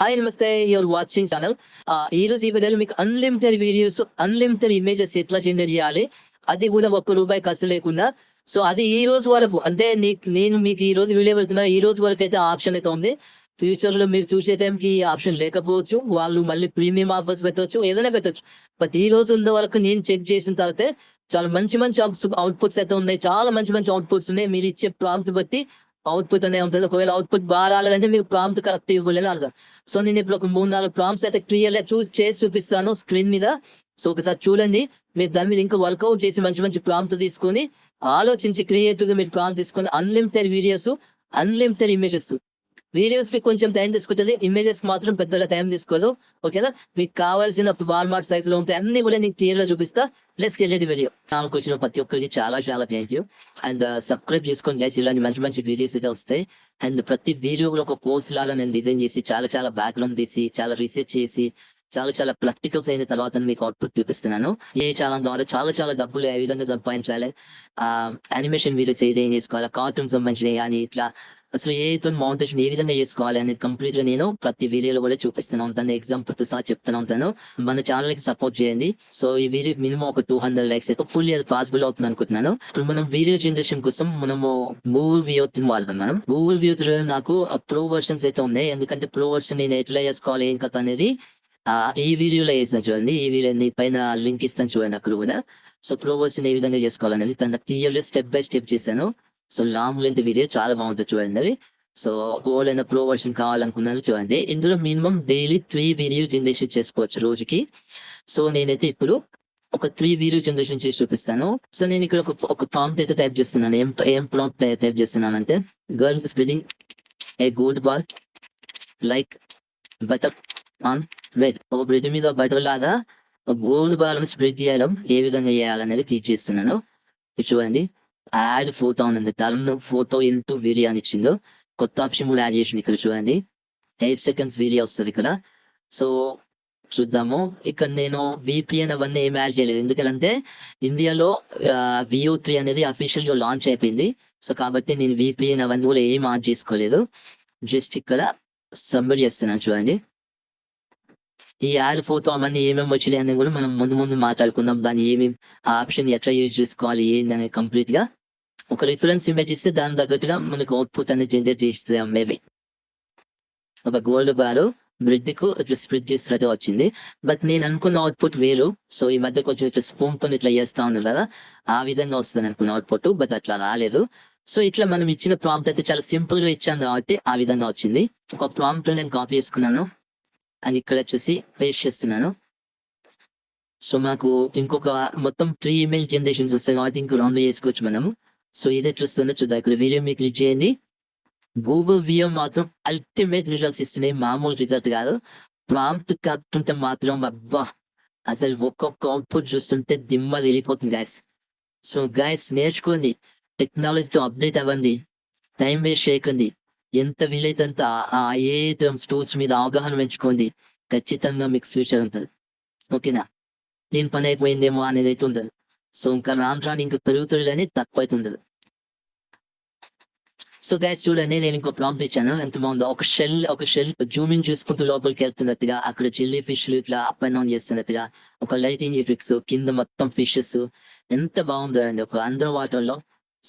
Hi నమస్తే, you're watching channel. ఈ రోజు ఈ వీడియోలో మీకు అన్లిమిటెడ్ వీడియోస్, అన్లిమిటెడ్ ఇమేజెస్ ఎట్లా జనరేట్ చేయాలి, అది కూడా ₹1 ఖర్చు లేకుండా. సో అది ఈ రోజు వరకు, అంటే నేను మీకు ఈ రోజు వీడియో పెడుతున్నా, ఈ రోజు వరకు అయితే ఆప్షన్ అయితే ఉంది. ఫ్యూచర్ లో మీరు చూసే టైంకి ఈ ఆప్షన్ లేకపోవచ్చు, వాళ్ళు మళ్ళీ ప్రీమియం ఆఫర్స్ పెట్టవచ్చు, ఏదైనా పెట్టచ్చు. బట్ ఈ రోజు ఉన్న వరకు నేను చెక్ చేసిన తర్వాత చాలా మంచి మంచి అవుట్పుట్స్ అయితే ఉన్నాయి. చాలా మంచి మంచి అవుట్పుట్స్ ఉన్నాయి. మీరు ఇచ్చే ప్రాంప్ట్ బట్టి అవుట్పుట్ అనే ఉంటుంది. ఒకవేళ అవుట్పుట్ బాగా రాలేదంటే మీరు ప్రాంప్ట్ కరెక్ట్ ఇవ్వలేని అర్థం. సో నేను ఇప్పుడు ఒక 3-4 ప్రాంప్ట్స్ అయితే క్లియర్ చేసి చూపిస్తాను స్క్రీన్ మీద. సో ఒకసారి చూడండి. మీరు దాని మీద ఇంకా వర్కౌట్ చేసి మంచి మంచి ప్రాంప్ట్ తీసుకొని ఆలోచించి క్రియేటివ్ గా మీరు ప్రాంప్ట్ తీసుకొని unlimited videos, unlimited images. Videos కి కొంచెం టైం తీసుకుంటుంది, ఇమేజెస్ మాత్రం పెద్దగా టైం తీసుకోదు. ఓకేనా? మీకు కావాల్సిన వాల్మార్ట్ సైజ్ లో ఉంటాయి, అన్ని కూడా నేను క్లియర్ గా చూపిస్తా. Let's get ready video. ఛానల్కి వచ్చిన ప్రతి ఒక్కరికి చాలా చాలా థ్యాంక్ యూ. అండ్ సబ్స్క్రైబ్ చేసుకోండి గైస్, ఇలాంటి మంచి మంచి వీడియోస్ అయితే వస్తాయి. అండ్ ప్రతి వీడియో కూడా ఒక కోర్స్ లాగా నేను డిజైన్ చేసి చాలా చాలా బ్యాక్గ్రౌండ్ తీసి చాలా రీసెర్చ్ చేసి చాలా చాలా ప్రాక్టికల్స్ అయిన తర్వాత మీకు అవుట్పుట్ చూపిస్తున్నాను. ఏ ఛానల్ ద్వారా చాలా చాలా డబ్బులు ఏ విధంగా సంపాదించాలి, యానిమేషన్ వీడియోస్ ఏదైం చేసుకోవాలి, కార్టూన్ సంబంధించినవి కానీ ఇట్లా అసలు ఏతో మౌంటేషన్ ఏ విధంగా చేసుకోవాలి అనేది కంప్లీట్ గా నేను ప్రతి వీడియోలో కూడా చూపిస్తూనే ఉంటాను. ఎగ్జాంపుల్ సహా చెప్తూనే ఉంటాను. మన ఛానల్ కి సపోర్ట్ చేయండి. సో ఈ వీడియో మినిమం ఒక 200 లైక్స్ అయితే ఫుల్లీ అది పాసిబుల్ అవుతుంది అనుకుంటున్నాను. ఇప్పుడు మనం వీడియో జనరేషన్ కోసం మనము గూగుల్ వ్యూ వాడతాం. మనం గూగుల్ వ్యూ నాకు ప్రో వర్షన్స్ అయితే ఉన్నాయి. ఎందుకంటే ప్రో వర్షన్ నేను ఎట్లా చేసుకోవాలి ఏం కథ అనేది ఈ వీడియోలో వేస్తాను చూడండి. ఈ వీడియో పైన లింక్ ఇస్తాను చూడండి అక్కడ కూడా. సో ప్రో వర్షన్ ఏ విధంగా చేసుకోవాలనేది తన క్లియర్లీ స్టెప్ బై స్టెప్ చేశాను. సో లాంగ్ లెంత్ వీడియో చాలా బాగుంటుంది చూడండి అది. సో గోల్ అయిన ప్రో వర్షన్ కావాలనుకున్నాను చూడండి. ఇందులో మినిమం డైలీ 3 వీడియో జనరేషన్ చేసుకోవచ్చు రోజుకి. సో నేనైతే ఇప్పుడు ఒక 3 వీడియో జనరేషన్ చేసి చూపిస్తాను. సో నేను ఇక్కడ ఒక ప్రాంప్ట్ అయితే టైప్ చేస్తున్నాను. ఏం ప్రాంప్ట్ టైప్ చేస్తున్నాను అంటే, girl spreading A gold ball like butter on red. ఒక బ్రెడ్ మీద బటర్ లాగా గోల్డ్ బాల్ ని స్ప్రెడ్ చేయడం ఏ విధంగా చేయాలనేది టీచ్ చేస్తున్నాను. చూడండి, యాడ్ ఫోటో ఉంది. టర్మ్ ఫోటో ఇంటూ వీడియో అని ఇచ్చిందో కొత్త ఆప్షన్ కూడా యాడ్ చేసింది. ఇక్కడ చూడండి 8 seconds వీడియో వస్తుంది ఇక్కడ. సో చూద్దాము. ఇక్కడ నేను VPN అవన్నీ ఏం యాడ్ చేయలేదు, ఎందుకంటే ఇండియాలో VO3 అనేది అఫీషియల్ గా లాంచ్ అయిపోయింది. సో కాబట్టి నేను VPN అవన్నీ కూడా ఏం యాడ్ చేసుకోలేదు. జస్ట్ ఇక్కడ సబ్మిట్ చేస్తున్నాను చూడండి. ఈ యాడ్ ఫోటో అవన్నీ ఏమేమి వచ్చినాయి అని కూడా మనం ముందు మాట్లాడుకుందాం. దాన్ని ఏమేమి ఆప్షన్ ఎట్లా యూజ్ చేసుకోవాలి ఏంది అనేది కంప్లీట్ గా ఒక రిఫరెన్స్ ఇమేజ్ ఇస్తే దాని తగ్గట్టుగా మనకు అవుట్పుట్ అనేది జనరేట్ చేస్తుంది. మేబీ ఒక గోల్డ్ బార్ బ్రెడ్ కు ఇట్లా స్ప్రెడ్ చేసినట్టు వచ్చింది. బట్ నేను అనుకున్న అవుట్పుట్ వేరు. సో ఈ మధ్య కొంచెం ఇట్లా స్పూన్ తో ఇట్లా చేస్తా ఉన్నారు కదా, ఆ విధంగా వస్తుంది అనుకున్న అవుట్పుట్. బట్ అట్లా రాలేదు. సో ఇట్లా మనం ఇచ్చిన ప్రాంప్ట్ అయితే చాలా సింపుల్ గా ఇచ్చాను కాబట్టి ఆ విధంగా వచ్చింది. ఒక ప్రాంప్ట్ నేను కాపీ చేసుకున్నాను అని ఇక్కడ వచ్చేసి పేస్ట్ చేస్తున్నాను. సో మాకు ఇంకొక మొత్తం 3 ఇమేజ్ జనరేషన్స్ వస్తాయి కాబట్టి ఇంకో రౌండ్ చేసుకోవచ్చు మనము. సో ఇదే చూస్తుందో చూద్దాం. ఇక్కడ వీడియో మీకు క్లిక్ చేయండి. గూగుల్ వ్యూ మాత్రం అల్టిమేట్ రిజల్ట్స్ ఇస్తున్నాయి, మామూలు రిజల్ట్ కాదు. ప్రాంప్ట్ కట్టుంటే మాత్రం అబ్బా, అసలు ఒక్కొక్క అవుట్పుట్ చూస్తుంటే దిమ్మ వెళ్ళిపోతుంది గైస్. సో గైస్ నేర్చుకోండి, టెక్నాలజీతో అప్డేట్ అవ్వండి, టైం వేస్ట్ చేయకండి. ఎంత వీలైతే అంత ఏ టూల్స్ మీద అవగాహన పెంచుకోండి. ఖచ్చితంగా మీకు ఫ్యూచర్ ఉంటుంది. ఓకేనా? దీని పని అయిపోయిందేమో అనేది అయితే ఉండదు. సో ఇంకా రాను ఇంకా పెరుగుతుంది అని తక్కువ అయితే ఉండదు. సో గైస్ చూడండి, నేను ఇంకో ప్రాంప్ట్ ఇచ్చాను. ఎంత బాగుందో. ఒక షెల్ జూమింగ్ చూసుకుంటూ లోపలికి వెళ్తున్నట్టుగా, అక్కడ చిల్లీ ఫిష్లు ఇట్లా అప్ అండ్ డౌన్ చేస్తున్నట్టుగా, ఒక లైటింగ్ ఎఫెక్ట్స్, కింద మొత్తం ఫిషెస్, ఎంత బాగుందో అండి. ఒక అండర్ వాటర్ లో,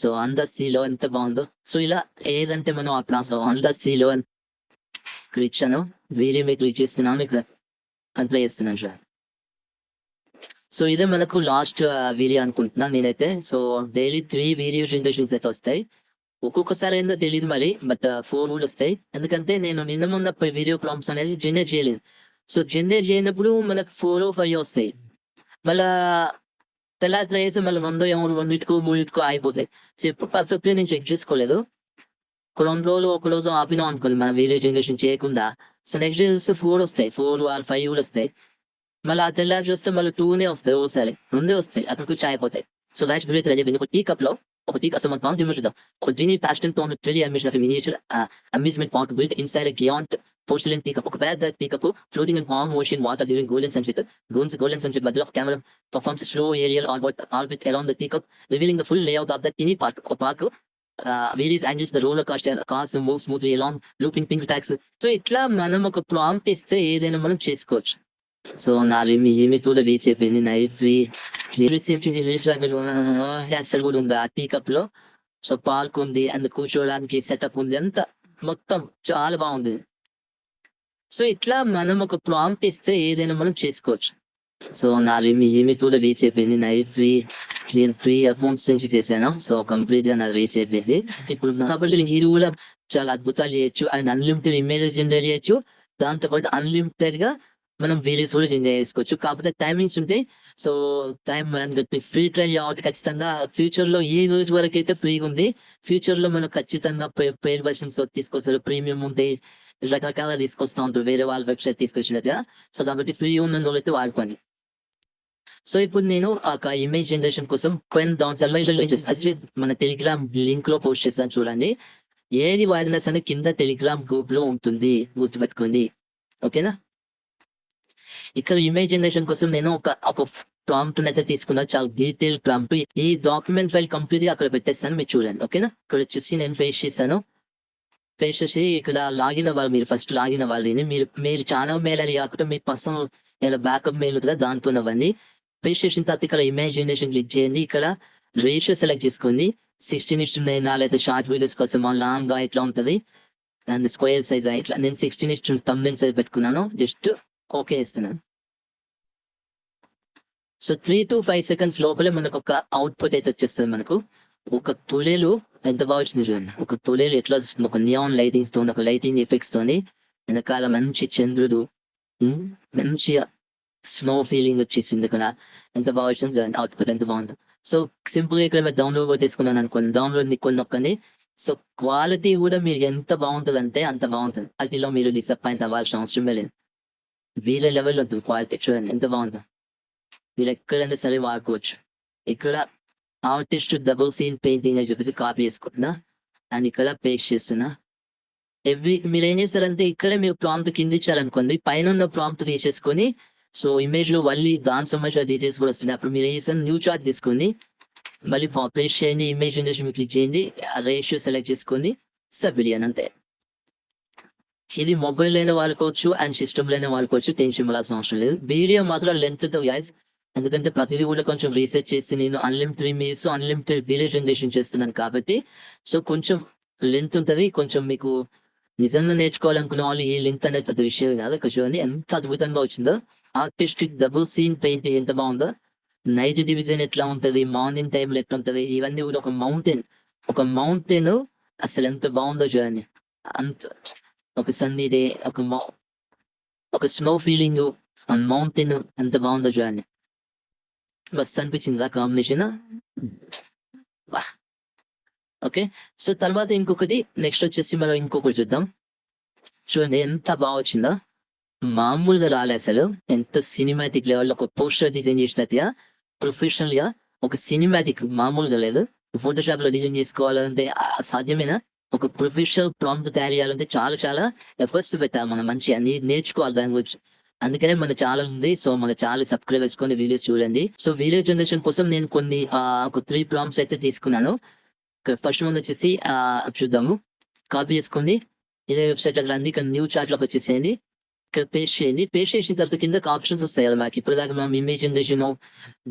సో అండర్ సీలో ఎంత బాగుందో. సో ఇలా ఏదంటే మనం ఆ ప్లాస్ అండర్ సీలో ఇక్కడ ఇచ్చాను. వీడియో మీకు క్లిక్ చేస్తున్నాను, ఇక్కడ అప్లై చేస్తున్నాను సార్. సో ఇదే మనకు లాస్ట్ వీడియో అనుకుంటున్నాను నేనైతే. సో డైలీ 3 వీడియో జనరేషన్స్ అయితే వస్తాయి. ఒక్కొక్కసారి ఏందో తెలియదు మరి, బట్ 4 కూడా వస్తాయి. ఎందుకంటే నేను నిన్న మొన్న వీడియో ప్రాంప్ట్స్ అనేది జనరేట్ చేయలేదు. సో జనరేట్ చేయనప్పుడు మనకు 4 or 5 వస్తాయి. మళ్ళా తెల్లారి వేసి మళ్ళీ 100 ఏమో 2-3 అయిపోతాయి. సో ఎప్పుడు పర్ఫెక్ట్ నేను చెక్ చేసుకోలేదు. ఒక 2 రోజులు ఒక రోజు ఆపినాం అనుకోండి మన వీడియో జనరేషన్ చేయకుండా. సో నెక్స్ట్ డే చూస్తే 4 వస్తాయి, 4 or 5 కూడా వస్తాయి. మళ్ళీ ఆ తెల్లారి చూస్తే మళ్ళీ 2 వస్తాయి, ఓసారి 2 వస్తాయి, అక్కడికి వచ్చి అయిపోతాయి. సో దాచి బిల్ రెడీ. ఒక టీ కప్ లో ఒక టీ కప్ మనం చూద్దాం. ఒక dreamy pastel tone 3D animation of a miniature amusement park built inside a giant porcelain teacup. ఒక పెద్ద teacup floating in calm ocean water during golden sunset మధ్యలో ఒక camera performs a slow aerial orbit around the teacup, revealing the full layout of the teeny park. ఒక park various angles the roller castor cars move smoothly along looping pink tax. So ఇట్లా మనం ఒక prompt ఇస్తే ఏదైనా మనం చేసుకోవచ్చు. So ఏమి కూడా రీచ్ అయిపోయింది నైఫ్ హ్యాస్టర్ కూడా ఉంది ఆ టీ కప్ లో. సో పార్క్ ఉంది అండ్ కూర్చోడానికి సెటప్ ఉంది, అంతా మొత్తం చాలా బాగుంది. సో ఇట్లా మనం ఒక ప్రాంప్ట్ ఇస్తే ఏదైనా మనం చేసుకోవచ్చు. సో ఏమి కూడా రీచ్ అయిపోయింది నైఫ్ నేను 3 అకౌంట్స్ నుంచి చేశాను. సో కంప్లీట్ గా నాకు రీచ్ అయిపోయింది. ఇప్పుడు కాబట్టి మీరు కూడా చాలా అద్భుతాలు చేయొచ్చు అండ్ అన్లిమిటెడ్ ఇమేజెస్ జనరేట్ చేయొచ్చు. దాంతో పాటు అన్లిమిటెడ్ గా మనం వీడియోస్ కూడా జనరేట్ చేసుకోవచ్చు. కాకపోతే టైమింగ్స్ ఉంటాయి. సో టైం ఫ్రీ ట్రయల్ కాబట్టి ఖచ్చితంగా ఫ్యూచర్ లో ఈ రోజు వరకు అయితే ఫ్రీగా ఉంది. ఫ్యూచర్ లో మనం ఖచ్చితంగా పెయిడ్ వర్షన్స్ తీసుకొస్తారు, ప్రీమియం ఉంటాయి, రకరకాల తీసుకొస్తా ఉంటారు వేరే వాళ్ళ వెబ్సైట్ తీసుకొచ్చినట్టుగా. సో కాబట్టి ఫ్రీ ఉన్న అయితే వాడుకోండి. సో ఇప్పుడు నేను ఒక ఇమేజ్ జనరేషన్ కోసం మన టెలిగ్రామ్ లింక్ లో పోస్ట్ చేస్తాను చూడండి. ఏది వాడినా సరే కింద టెలిగ్రామ్ గ్రూప్ లో ఉంటుంది, గుర్తుపెట్టుకోండి. ఓకేనా? ఇక్కడ ఇమేజ్ జనరేషన్ కోసం నేను ఒక ప్రాంప్ట్ అయితే తీసుకున్నా, చాలా డీటెయిల్ ప్రాంప్ట్. ఈ డాక్యుమెంట్ ఫైల్ కంప్లీట్ గా అక్కడ పెట్టేస్తాను, మీరు చూడండి. ఓకేనా? ఇక్కడ వచ్చేసి నేను పేస్ట్ చేశాను. పేస్ట్ చేసి ఇక్కడ లాగిన్ అవ్వాలి. మీరు ఫస్ట్ లాగిన్ అవ్వాలి. మీరు ఛానల్ మెయిల్ అని కాకుండా మీ పర్సనల్ బ్యాకప్ మెయిల్ కదా, దాంతో అవ్వండి. పేస్ట్ చేసిన తర్వాత ఇక్కడ ఇమేజ్ జనరేషన్ క్లిక్ చేయండి. ఇక్కడ రేషియో సెలెక్ట్ చేసుకోండి. 16:9 లేదా షార్ట్ వీడియోస్ కోసం లాంగ్ గా ఇట్లా ఉంటది. అండ్ స్క్వేర్ సైజ్ ఇట్లా నేను 16:9 thumbnail సైజ్ పెట్టుకున్నాను. జస్ట్ ఓకే ఇస్తున్నాను. సో 3 to 5 seconds లోపలే మనకు ఒక అవుట్పుట్ అయితే వచ్చేస్తుంది. మనకు ఒక తుళేలు ఎంత బాగా వచ్చింది చూడండి. ఒక తుళేలు ఎట్లా వస్తుంది, ఒక నియాన్ లైటింగ్స్ తో, ఒక లైటింగ్ ఎఫెక్ట్స్ తోని వెనకాల మంచి చంద్రుడు, మంచిగా స్నో ఫీలింగ్ వచ్చేసింది. ఇక్కడ ఎంత బాగా వచ్చింది చూడండి, అవుట్పుట్ ఎంత బాగుంది. సో సింపుల్ గా ఇక్కడ మీరు డౌన్లోడ్ కూడా తీసుకున్నాను అనుకోండి, డౌన్లోడ్ నొక్కండి. సో క్వాలిటీ కూడా మీరు ఎంత బాగుంటుంది అంటే అంత బాగుంటుంది. అదిలో మీరు డిసప్పాయింట్ అవ్వాల్సిన అవసరమే లేదు. వీళ్ళ లెవెల్ ఉంటుంది క్వాలిటీ. చూడండి ఎంత బాగుందో. మీరు ఎక్కడైనా సరే వాడుకోవచ్చు. ఇక్కడ ఆర్టిస్ట్ డబుల్ సీన్ పెయింటింగ్ అని చెప్పేసి కాపీ చేసుకుంటున్నా అండ్ ఇక్కడ పేస్ట్ చేస్తున్నా. మీరు ఏం చేస్తారంటే ఇక్కడే మీరు ప్రాంప్ట్ కింద ఇచ్చారనుకోండి, పైన ఉన్న ప్రాంప్ట్ తీసేసుకొని సో ఇమేజ్ లో మళ్ళీ దాని సంబంధించిన డీటెయిల్స్ కూడా వస్తున్నాయి. అప్పుడు మీరు ఏం చేస్తారు, న్యూ చార్ట్ తీసుకొని మళ్ళీ పేస్ట్ చేయండి, ఇమేజ్ జనరేషన్ క్లిక్ చేయండి, రేషియో సెలెక్ట్ చేసుకొని సబ్మిట్ చేయండి, అంతే. ఇది మొబైల్ అయినా వాడుకోవచ్చు అండ్ సిస్టమ్ లో అయినా వాడుకోవచ్చు, టెన్షన్ పడాల్సిన అవసరం లేదు. వీడియో మాత్రం లెంత్ తో గైస్, ఎందుకంటే ప్రతిదీ కూడా కొంచెం రీసెర్చ్ చేసి నేను unlimited image unlimited video generation చేస్తున్నాను కాబట్టి సో కొంచెం లెంత్ ఉంటుంది. కొంచెం మీకు నిజంగా నేర్చుకోవాలనుకున్న వాళ్ళు ఈ లెంత్ అనేది పెద్ద విషయం కాదు. చూడండి ఎంత అద్భుతంగా వచ్చిందో. ఆర్టిస్టిక్ డబుల్ సీన్ పెయింటింగ్ ఎంత బాగుందో. నైట్ డివిజన్ ఎట్లా ఉంటది, మార్నింగ్ టైంలో ఎట్లా ఉంటది, ఇవన్నీ కూడా ఒక మౌంటైన్ అసలు ఎంత బాగుందో చూడండి. అంత ఒక సన్నీ డే, ఒక స్నో ఫీలింగ్, మౌంటైన్ ఎంత బాగుందో చూడండి. బస్ అనిపించింది కాంబినేషన్. ఓకే, సో తర్వాత ఇంకొకటి నెక్స్ట్ వచ్చేసి మనం ఇంకొకటి చూద్దాం. చూడండి ఎంత బాగా వచ్చిందో, మామూలుగా రాలే అసలు. ఎంత సినిమాటిక్ లెవెల్లో ఒక పోస్టర్ డిజైన్ చేసినట్టుగా ప్రొఫెషనల్ గా ఒక సినిమాటిక్, మామూలుగా లేదు. ఫోటోషాప్ లో డిజైన్ చేసుకోవాలంటే సాధ్యమేనా? ఒక ప్రొఫెషనల్ ప్రాంప్ట్ తయారు చేయాలంటే చాలా ఎఫర్ట్స్ పెట్టాలి. మనం మంచిగా నేర్చుకోవాలి దాని గురించి. అందుకనే మన ఛానల్ ఉంది. సో మన ఛానల్ సబ్స్క్రైబ్ చేసుకొని వీడియోస్ చూడండి. సో వీడియో జనరేషన్ కోసం నేను కొన్ని ఒక 3 ప్రాంప్ట్స్ అయితే తీసుకున్నాను. ఫస్ట్ వన్ వచ్చేసి చూద్దాము. కాపీ చేసుకోండి, ఇదే వెబ్సైట్ లో రండి, ఇక్కడ న్యూ చార్ట్ లోకి వచ్చేసేయండి, ఇక్కడ పేస్ట్ చేయండి. పేస్ట్ చేసిన తర్వాత కింద ఆప్షన్స్ వస్తాయి కదా మనకి. ఇప్పుడు దాకా మనం ఇమేజ్ జనరేషన్,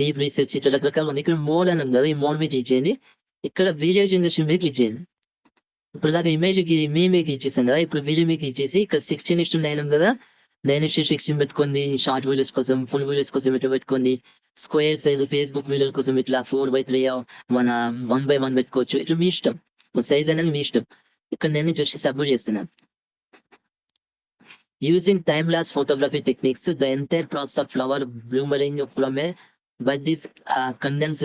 డీప్ రీసెర్చ్ ఇట్లా రకరకాల ఉంది. ఇక్కడ మోడ్ అని ఉంది కదా, ఈ మోడ్ మీద క్లిక్ చేయండి. ఇక్కడ వీడియో జనరేషన్ మీద క్లిక్ చేయండి. ఇప్పుడు దాకా ఇమేజ్ మీద క్లిక్ చేసాం కదా, ఇప్పుడు వీడియో మీద క్లిక్ చేసి ఇక్కడ 16:9 ఉంది కదా, 9:16 పెట్టుకోండి. షార్ట్ వీడియోస్ కోసం, ఫుల్ వీడియోస్ కోసం ఇట్లా పెట్టుకోండి. స్క్వేర్ సైజ్ ఫేస్బుక్ వీడియోల కోసం ఇట్లా 4:3 1:1 పెట్టుకోవచ్చు. ఇట్లా మీ ఇష్టం, సైజ్ అనేది మీ ఇష్టం. ఇక్కడ నేను జస్ట్ సబ్మిట్ చేస్తున్నాను. Using time lapse photography techniques the entire process of flower blooming from a bud this condense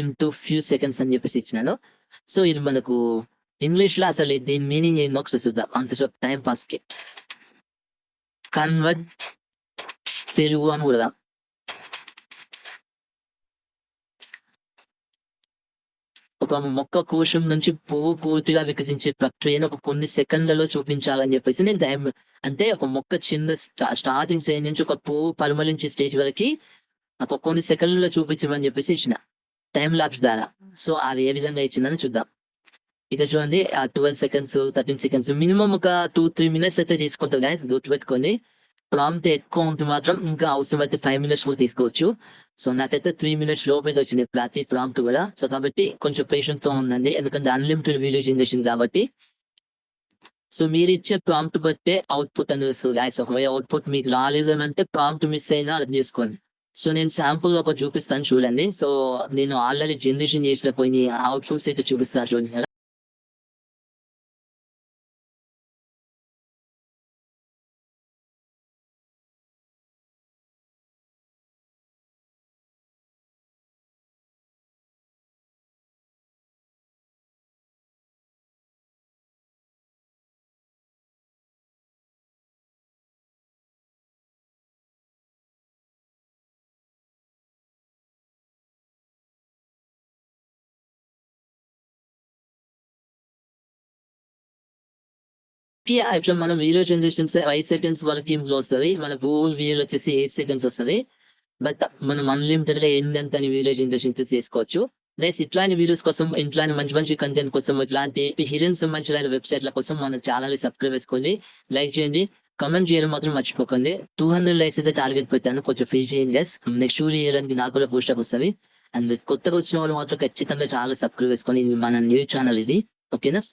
into few seconds అని చెప్పేసి ఇచ్చినాను. సో ఇది మనకు ఇంగ్లీష్ లో అసలు దీని మీనింగ్ ఏందో ఒకసారి చూద్దాం. అంత టైం పాస్ కి కన్వర్ట్ తెలుగు అని కూడా. ఒక మొక్క కోశం నుంచి పువ్వు పూర్తిగా వికసించే ప్రక్రియను ఒక కొన్ని సెకండ్లలో చూపించాలని చెప్పేసి నేను టైం, అంటే ఒక మొక్క చిన్న స్టార్టింగ్ స్టేజ్ నుంచి ఒక పువ్వు పరిమళించే స్టేజ్ వరకు ఒక కొన్ని సెకండ్లలో చూపించమని చెప్పేసి ఇచ్చిన టైం లాప్స్ ద్వారా. సో అది ఏ విధంగా ఇచ్చిందని చూద్దాం. ఇక చూడండి 12 సెకండ్స్ 13 సెకండ్స్ మినిమం ఒక 2-3 మినిట్స్ అయితే తీసుకుంటుంది గైస్, గుర్తుపెట్టుకొని. ప్రాంప్ట్ ఎక్కువ ఉంటే మాత్రం ఇంకా అవసరమైతే 5 మినిట్స్ కూడా తీసుకోవచ్చు. సో నాకైతే 3 మినిట్స్ లోపే వచ్చింది ప్రతి ప్రాంప్ట్ కూడా. సో కాబట్టి కొంచెం పేషెంట్ తో ఉండండి, ఎందుకంటే అన్లిమిటెడ్ వీడియో జనరేషన్ కాబట్టి. సో మీరు ఇచ్చే ప్రాంప్ట్ బట్టే అవుట్పుట్ అనేది వస్తుంది గైస్. ఒకవేళ అవుట్పుట్ మీకు రాలేదు అని అంటే ప్రాంప్ట్ మిస్ అయినా అర్థం చేసుకోండి. సో నేను శాంపుల్ ఒక చూపిస్తాను చూడండి. సో నేను ఆల్రెడీ జనరేషన్ చేసిన కొన్ని అవుట్పుట్స్ అయితే చూపిస్తాను చూడండి. యాక్చువల్ మనం వీడియో జనరేషన్స్ 5 సెకండ్స్ వరకు వస్తుంది. మన ఫుల్ వీడియో వచ్చేసి 8 సెకండ్స్ వస్తుంది. బట్ మనం అన్లిమిటెడ్ గా ఏంటంటే వీడియో జనరేషన్ చేసుకోవచ్చు. నెక్స్ట్ ఇట్లాంటి వీడియోస్ కోసం, ఇట్లాంటి మంచి మంచి కంటెంట్ కోసం, ఇట్లాంటి హిడెన్ సంబంధించిన వెబ్సైట్ల కోసం మన ఛానల్ సబ్స్క్రైబ్ చేసుకోండి, లైక్ చేయండి, కమెంట్ చేయడం మాత్రం మర్చిపోకండి. 200 లైక్స్ అయితే టార్గెట్ పెట్టాను, కొంచెం ఫీల్ చేయండి గైస్. నెక్స్ట్ వీడియో చేయడానికి నాకు కూడా బూస్ట్ అప్ వస్తుంది. అండ్ కొత్తగా వచ్చిన వాళ్ళు మాత్రం ఖచ్చితంగా ఛానల్ సబ్స్క్రైబ్ చేసుకోండి. ఇది మన న్యూ ఛానల్ ఇది, ఓకేనా.